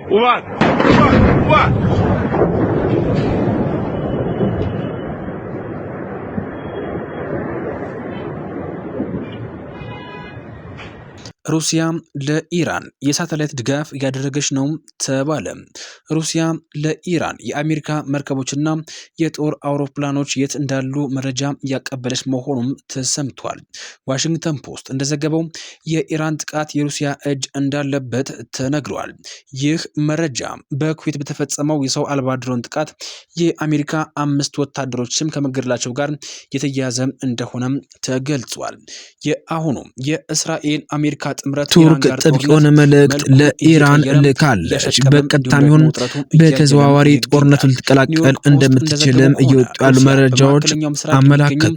Увага! Увага! Увага! ሩሲያ ለኢራን የሳተላይት ድጋፍ እያደረገች ነው ተባለ። ሩሲያ ለኢራን የአሜሪካ መርከቦችና የጦር አውሮፕላኖች የት እንዳሉ መረጃ እያቀበለች መሆኑም ተሰምቷል። ዋሽንግተን ፖስት እንደዘገበው የኢራን ጥቃት የሩሲያ እጅ እንዳለበት ተነግሯል። ይህ መረጃ በኩዌት በተፈጸመው የሰው አልባ ድሮን ጥቃት የአሜሪካ 5 ወታደሮችም ከመገደላቸው ጋር የተያያዘ እንደሆነም ተገልጿል። የአሁኑ የእስራኤል አሜሪካ ቱርክ ጥብቅ የሆነ መልእክት ለኢራን ልካለች። በቀጥታም ይሁን በተዘዋዋሪ ጦርነቱ ልትቀላቀል እንደምትችልም እየወጡ ያሉ መረጃዎች አመላከቱ።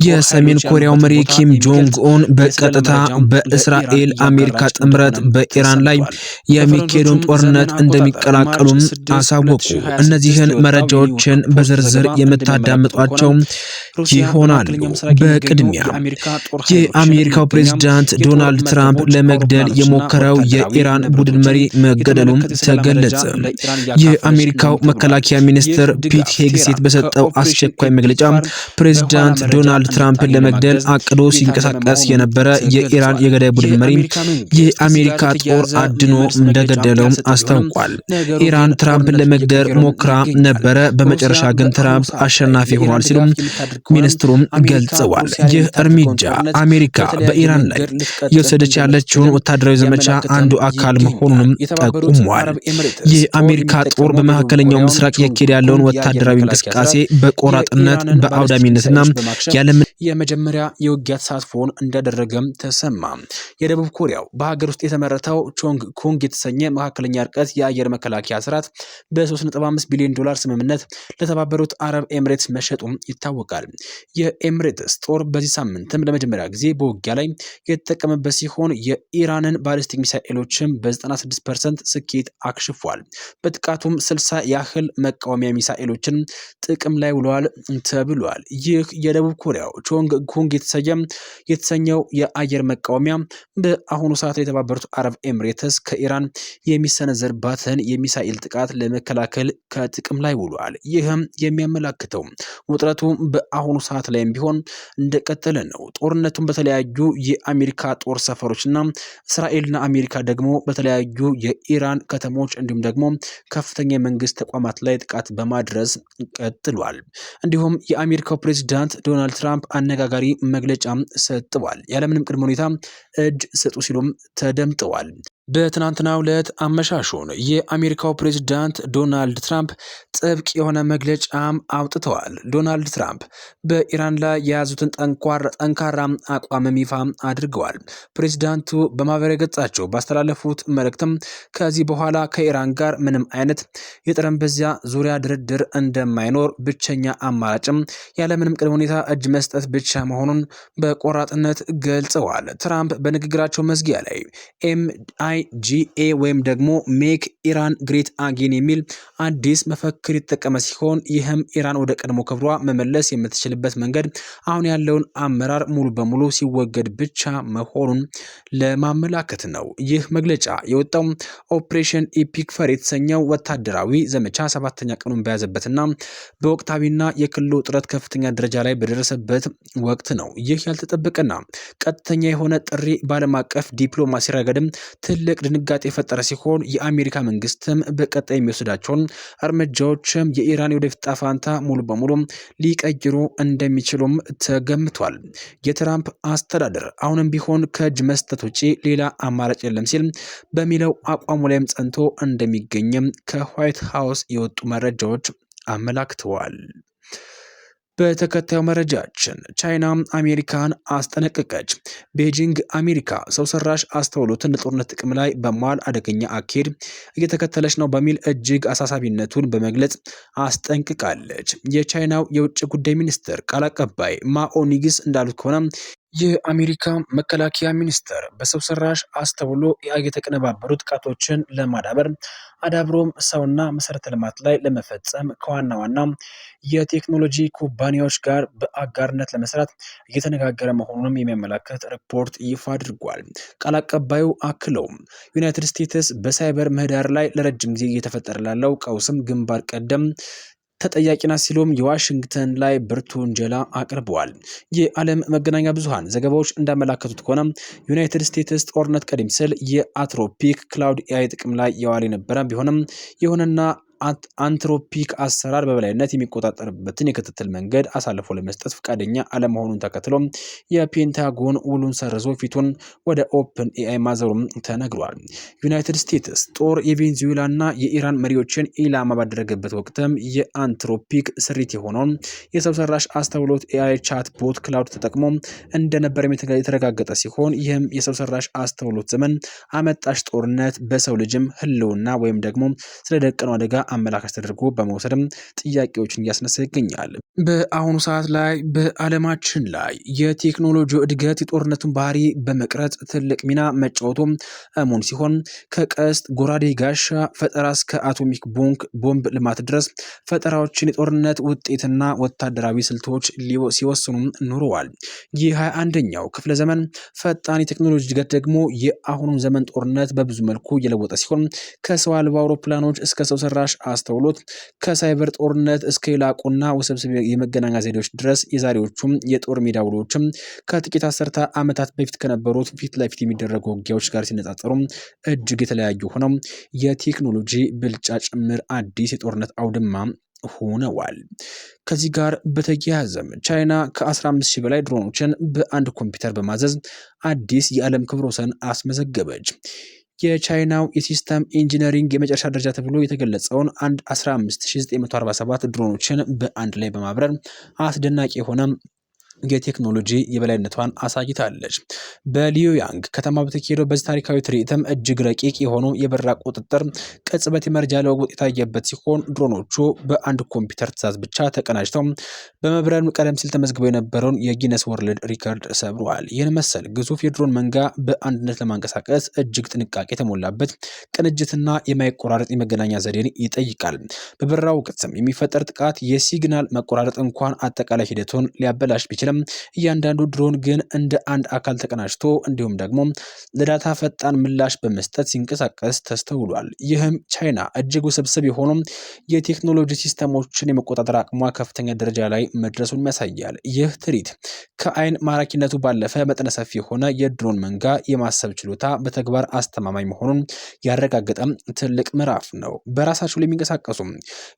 የሰሜን ኮሪያው መሪ ኪም ጆንግ ኡን በቀጥታ በእስራኤል አሜሪካ ጥምረት በኢራን ላይ የሚካሄደውን ጦርነት እንደሚቀላቀሉም አሳወቁ። እነዚህን መረጃዎችን በዝርዝር የምታዳምጧቸው ይሆናሉ። በቅድሚያ የአሜሪካው ፕሬዝዳንት ዶናልድ ትራምፕ ለመግደል የሞከረው የኢራን ቡድን መሪ መገደሉም ተገለጸ። የአሜሪካው መከላከያ ሚኒስትር ፒት ሄግሴት በሰጠው አስቸኳይ መግለጫ ፕሬዝዳንት ዶናልድ ትራምፕን ለመግደል አቅዶ ሲንቀሳቀስ የነበረ የኢራን የገዳይ ቡድን መሪ የአሜሪካ ጦር አድኖ እንደገደለው አስታውቋል። ኢራን ትራምፕን ለመግደል ሞክራ ነበረ፣ በመጨረሻ ግን ትራምፕ አሸናፊ ሆኗል ሲሉም ሚኒስትሩም ገልጸዋል። ይህ እርምጃ አሜሪካ በኢራን ላይ እየወሰደች ያለችውን ወታደራዊ ዘመቻ አንዱ አካል መሆኑንም ጠቁሟል። የአሜሪካ ጦር በመካከለኛው ምስራቅ እያካሄደ ያለውን ወታደራዊ እንቅስቃሴ በቆራጥነት በአውዳሚነትና ያለምን የመጀመሪያ የውጊያ ተሳትፎን እንዳደረገም ተሰማ። የደቡብ ኮሪያው በሀገር ውስጥ የተመረተው ቾንግ ኩንግ የተሰኘ መካከለኛ ርቀት የአየር መከላከያ ስርዓት በ3.5 ቢሊዮን ዶላር ስምምነት ለተባበሩት አረብ ኤምሬትስ መሸጡም ይታወቃል። የኤምሬትስ ጦር በዚህ ሳምንትም ለመጀመሪያ ጊዜ በውጊያ ላይ የተጠቀመበት ሲሆን የኢራንን ባሊስቲክ ሚሳኤሎችን በ96% ስኬት አክሽፏል። በጥቃቱም 60 ያህል መቃወሚያ ሚሳኤሎችን ጥቅም ላይ ውለዋል ተብሏል። ይህ የደቡብ ኮሪያው ቾንግ ኩንግ የተሰኘው የአየር መቃወሚያ በአሁኑ ሰዓት የተባበሩት አረብ ኤምሬትስ ከኢራን የሚሰነዘርባትን የሚሳኤል ጥቃት ለመከላከል ከጥቅም ላይ ውሏል። ይህም የሚያመላክተው ውጥረቱ በአሁኑ ሰዓት ላይም ቢሆን እንደቀጠለ ነው። ጦርነቱን በተለያዩ የአሜሪካ ጦር ሰፈሮችና እስራኤልና አሜሪካ ደግሞ በተለያዩ የኢራን ከተሞች እንዲሁም ደግሞ ከፍተኛ የመንግስት ተቋማት ላይ ጥቃት በማድረስ ቀጥሏል። እንዲሁም የአሜሪካው ፕሬዝዳንት ዶናልድ ትራምፕ አነጋጋሪ መግለጫ ሰጥተዋል። ያለምንም ቅድመ ሁኔታ እጅ ስጡ ሲሉም ተደምጠዋል። በትናንትናው ዕለት አመሻሹን የአሜሪካው ፕሬዝዳንት ዶናልድ ትራምፕ ጥብቅ የሆነ መግለጫም አውጥተዋል። ዶናልድ ትራምፕ በኢራን ላይ የያዙትን ጠንካራ አቋምም ይፋ አድርገዋል። ፕሬዝዳንቱ በማህበራዊ ገጻቸው ባስተላለፉት መልእክትም ከዚህ በኋላ ከኢራን ጋር ምንም አይነት የጠረጴዛ ዙሪያ ድርድር እንደማይኖር፣ ብቸኛ አማራጭም ያለምንም ቅድመ ሁኔታ እጅ መስጠት ብቻ መሆኑን በቆራጥነት ገልጸዋል። ትራምፕ በንግግራቸው መዝጊያ ላይ MIGA ወይም ደግሞ ሜክ ኢራን ግሬት አጌን የሚል አዲስ መፈክር የተጠቀመ ሲሆን ይህም ኢራን ወደ ቀድሞ ክብሯ መመለስ የምትችልበት መንገድ አሁን ያለውን አመራር ሙሉ በሙሉ ሲወገድ ብቻ መሆኑን ለማመላከት ነው። ይህ መግለጫ የወጣው ኦፕሬሽን ኢፒክ ፈር የተሰኘው ወታደራዊ ዘመቻ 7ኛ ቀኑን በያዘበትና በወቅታዊና የክልሉ ውጥረት ከፍተኛ ደረጃ ላይ በደረሰበት ወቅት ነው። ይህ ያልተጠበቀና ቀጥተኛ የሆነ ጥሪ በዓለም አቀፍ ዲፕሎማሲ ረገድም ትልቅ ድንጋጤ የፈጠረ ሲሆን የአሜሪካ መንግስትም በቀጣይ የሚወስዳቸውን እርምጃዎችም የኢራን የወደፊት ዕጣ ፈንታ ሙሉ በሙሉ ሊቀይሩ እንደሚችሉም ተገምቷል። የትራምፕ አስተዳደር አሁንም ቢሆን ከእጅ መስጠት ውጪ ሌላ አማራጭ የለም ሲል በሚለው አቋሙ ላይም ጸንቶ እንደሚገኝም ከዋይት ሃውስ የወጡ መረጃዎች አመላክተዋል። በተከታዩ መረጃችን ቻይና አሜሪካን አስጠነቀቀች። ቤጂንግ አሜሪካ ሰው ሰራሽ አስተውሎትን ለጦርነት ጥቅም ላይ በመዋል አደገኛ አካሄድ እየተከተለች ነው በሚል እጅግ አሳሳቢነቱን በመግለጽ አስጠንቅቃለች። የቻይናው የውጭ ጉዳይ ሚኒስትር ቃል አቀባይ ማኦ ኒግስ እንዳሉት ከሆነ የአሜሪካ መከላከያ ሚኒስቴር በሰው ሰራሽ አስተውሎ ኤአይ የተቀነባበሩ ጥቃቶችን ለማዳበር አዳብሮም ሰውና መሰረተ ልማት ላይ ለመፈጸም ከዋና ዋና የቴክኖሎጂ ኩባንያዎች ጋር በአጋርነት ለመስራት እየተነጋገረ መሆኑንም የሚያመላክት ሪፖርት ይፋ አድርጓል። ቃል አቀባዩ አክለውም ዩናይትድ ስቴትስ በሳይበር ምህዳር ላይ ለረጅም ጊዜ እየተፈጠረ ላለው ቀውስም ግንባር ቀደም ተጠያቂ ናት ሲሉም የዋሽንግተን ላይ ብርቱ ውንጀላ አቅርበዋል። የዓለም መገናኛ ብዙሃን ዘገባዎች እንዳመላከቱት ከሆነ ዩናይትድ ስቴትስ ጦርነት ቀደም ሲል የአንትሮፒክ ክላውድ ኤአይ ጥቅም ላይ የዋለ የነበረ ቢሆንም ይሁንና አንትሮፒክ አሰራር በበላይነት የሚቆጣጠርበትን የክትትል መንገድ አሳልፎ ለመስጠት ፈቃደኛ አለመሆኑን ተከትሎ የፔንታጎን ውሉን ሰርዞ ፊቱን ወደ ኦፕን ኤአይ ማዘሩም ተነግሯል። ዩናይትድ ስቴትስ ጦር የቬንዙዌላና የኢራን መሪዎችን ኢላማ ባደረገበት ወቅትም የአንትሮፒክ ስሪት የሆነውን የሰው ሰራሽ አስተውሎት ኤአይ ቻት ቦት ክላውድ ተጠቅሞ እንደነበር የተረጋገጠ ሲሆን ይህም የሰው ሰራሽ አስተውሎት ዘመን አመጣሽ ጦርነት በሰው ልጅም ህልውና ወይም ደግሞ ስለደቀነው አደጋ አመላካች ተደርጎ በመውሰድም ጥያቄዎችን እያስነሳ ይገኛል። በአሁኑ ሰዓት ላይ በዓለማችን ላይ የቴክኖሎጂ እድገት የጦርነቱን ባህሪ በመቅረጽ ትልቅ ሚና መጫወቱ እሙን ሲሆን ከቀስት ጎራዴ፣ ጋሻ ፈጠራ እስከ አቶሚክ ቦምብ ልማት ድረስ ፈጠራዎችን የጦርነት ውጤትና ወታደራዊ ስልቶች ሲወስኑ ኑረዋል። የ21ኛው ክፍለ ዘመን ፈጣን የቴክኖሎጂ እድገት ደግሞ የአሁኑን ዘመን ጦርነት በብዙ መልኩ እየለወጠ ሲሆን ከሰው አልባ አውሮፕላኖች እስከ ሰው ሰራሽ አስተውሎት ከሳይበር ጦርነት እስከ የላቁና ውስብስብ የመገናኛ ዘዴዎች ድረስ የዛሬዎቹም የጦር ሜዳ ውሎችም ከጥቂት አስርተ ዓመታት በፊት ከነበሩት ፊት ለፊት የሚደረጉ ውጊያዎች ጋር ሲነጻጸሩ እጅግ የተለያዩ ሆነው የቴክኖሎጂ ብልጫ ጭምር አዲስ የጦርነት አውድማ ሆነዋል። ከዚህ ጋር በተያያዘም ቻይና ከ15,000 በላይ ድሮኖችን በአንድ ኮምፒውተር በማዘዝ አዲስ የዓለም ክብረ ወሰን አስመዘገበች። የቻይናው የሲስተም ኢንጂነሪንግ የመጨረሻ ደረጃ ተብሎ የተገለጸውን 15947 ድሮኖችን በአንድ ላይ በማብረር አስደናቂ የሆነ የቴክኖሎጂ የበላይነቷን አሳይታለች። በሊዮያንግ ከተማ በተካሄደው በዚህ ታሪካዊ ትርኢትም እጅግ ረቂቅ የሆኑ የበረራ ቁጥጥር ቅጽበት የመረጃ ለውጥ የታየበት ሲሆን ድሮኖቹ በአንድ ኮምፒውተር ትዕዛዝ ብቻ ተቀናጅተው በመብረር ቀደም ሲል ተመዝግበው የነበረውን የጊነስ ወርልድ ሪከርድ ሰብረዋል። ይህን መሰል ግዙፍ የድሮን መንጋ በአንድነት ለማንቀሳቀስ እጅግ ጥንቃቄ የተሞላበት ቅንጅትና የማይቆራረጥ የመገናኛ ዘዴን ይጠይቃል። በበረራ ወቅትም የሚፈጠር ጥቃት የሲግናል መቆራረጥ እንኳን አጠቃላይ ሂደቱን ሊያበላሽ ቢችል እያንዳንዱ ድሮን ግን እንደ አንድ አካል ተቀናጅቶ እንዲሁም ደግሞ ለዳታ ፈጣን ምላሽ በመስጠት ሲንቀሳቀስ ተስተውሏል። ይህም ቻይና እጅግ ውስብስብ የሆኑ የቴክኖሎጂ ሲስተሞችን የመቆጣጠር አቅሟ ከፍተኛ ደረጃ ላይ መድረሱን ያሳያል። ይህ ትርኢት ከአይን ማራኪነቱ ባለፈ መጠነ ሰፊ የሆነ የድሮን መንጋ የማሰብ ችሎታ በተግባር አስተማማኝ መሆኑን ያረጋገጠ ትልቅ ምዕራፍ ነው። በራሳቸው ላይ የሚንቀሳቀሱ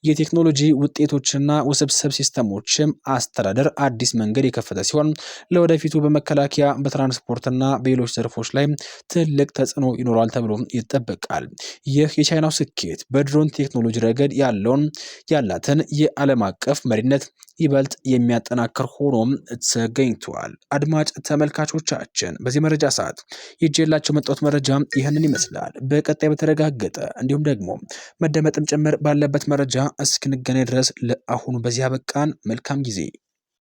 የቴክኖሎጂ ውጤቶችና ውስብስብ ሲስተሞችም አስተዳደር አዲስ መንገድ የከፈተ ሲሆን ለወደፊቱ በመከላከያ በትራንስፖርትና በሌሎች ዘርፎች ላይ ትልቅ ተጽዕኖ ይኖራል ተብሎ ይጠበቃል። ይህ የቻይናው ስኬት በድሮን ቴክኖሎጂ ረገድ ያላትን የዓለም አቀፍ መሪነት ይበልጥ የሚያጠናክር ሆኖም ተገኝቷል። አድማጭ ተመልካቾቻችን በዚህ መረጃ ሰዓት ይዤላችሁ መጣሁት መረጃ ይህንን ይመስላል። በቀጣይ በተረጋገጠ እንዲሁም ደግሞ መደመጥም ጭምር ባለበት መረጃ እስክንገናኝ ድረስ ለአሁኑ በዚህ አበቃን። መልካም ጊዜ